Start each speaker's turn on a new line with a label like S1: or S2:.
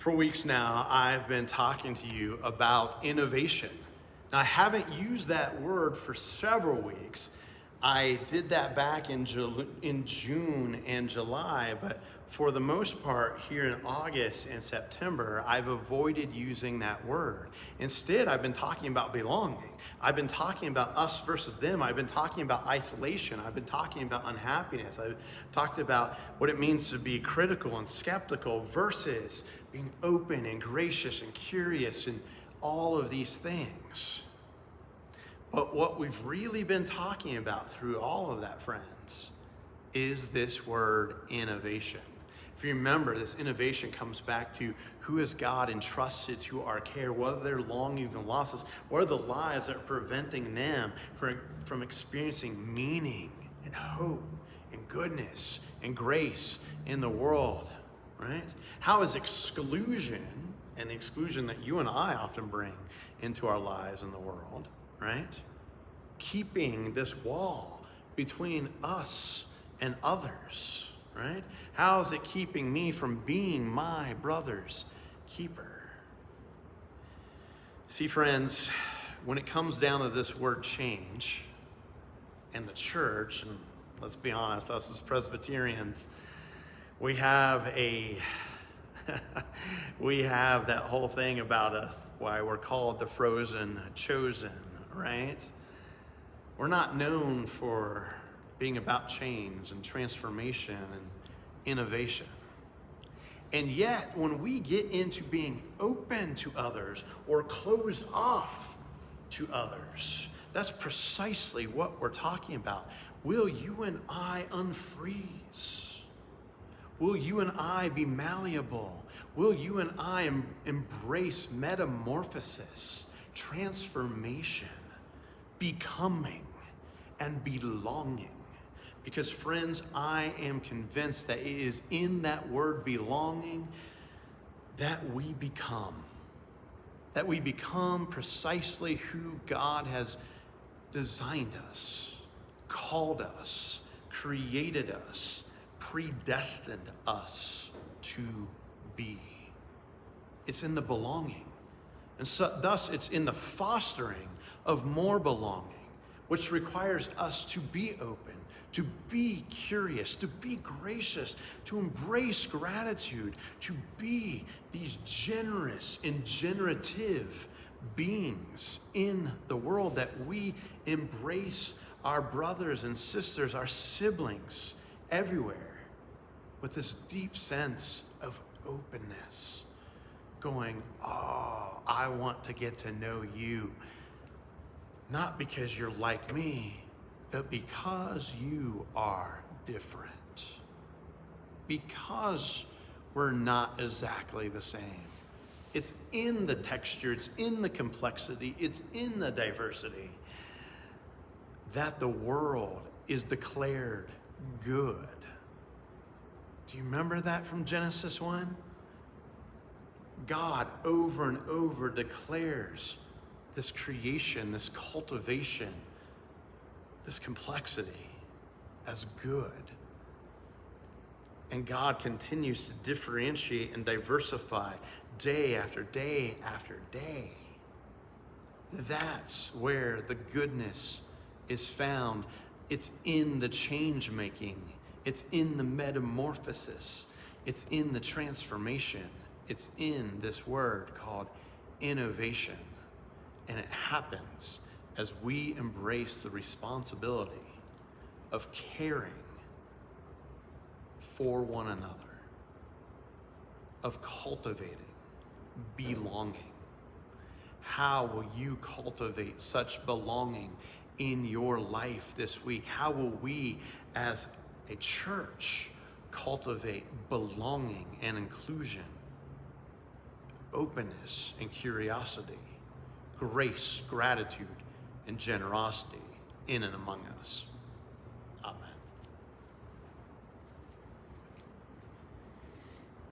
S1: For weeks now, I've been talking to you about innovation. Now, I haven't used that word for several weeks. I did that back in June and July, but for the most part, here in August and September, I've avoided using that word. Instead, I've been talking about belonging. I've been talking about us versus them. I've been talking about isolation. I've been talking about unhappiness. I've talked about what it means to be critical and skeptical versus being open and gracious and curious and all of these things. But what we've really been talking about through all of that, friends, is this word innovation. If you remember, this innovation comes back to who has God entrusted to our care? What are their longings and losses? What are the lies that are preventing them from experiencing meaning and hope and goodness and grace in the world, right? How is exclusion, and the exclusion that you and I often bring into our lives in the world, right, keeping this wall between us and others, right? How is it keeping me from being my brother's keeper? See, friends, when it comes down to this word change and the church, and let's be honest, us as Presbyterians, we have we have that whole thing about us, why we're called the frozen chosen, right? We're not known for being about change and transformation and innovation. And yet, when we get into being open to others or closed off to others, that's precisely what we're talking about. Will you and I unfreeze? Will you and I be malleable? Will you and I embrace metamorphosis, transformation, becoming, and belonging? Because, friends, I am convinced that it is in that word belonging that we become precisely who God has designed us, called us, created us, predestined us to be. It's in the belonging. And so, thus, it's in the fostering of more belonging, which requires us to be open, to be curious, to be gracious, to embrace gratitude, to be these generous and generative beings in the world, that we embrace our brothers and sisters, our siblings everywhere with this deep sense of openness, going, oh, I want to get to know you, not because you're like me, but because you are different. Because we're not exactly the same. It's in the texture, it's in the complexity, it's in the diversity that the world is declared good. Do you remember that from Genesis 1? God over and over declares this creation, this cultivation, this complexity as good. And God continues to differentiate and diversify day after day after day. That's where the goodness is found. It's in the change making. It's in the metamorphosis. It's in the transformation. It's in this word called innovation. And it happens as we embrace the responsibility of caring for one another, of cultivating belonging. How will you cultivate such belonging in your life this week? How will we as a church cultivate belonging and inclusion, openness and curiosity, grace, gratitude, and generosity in and among us?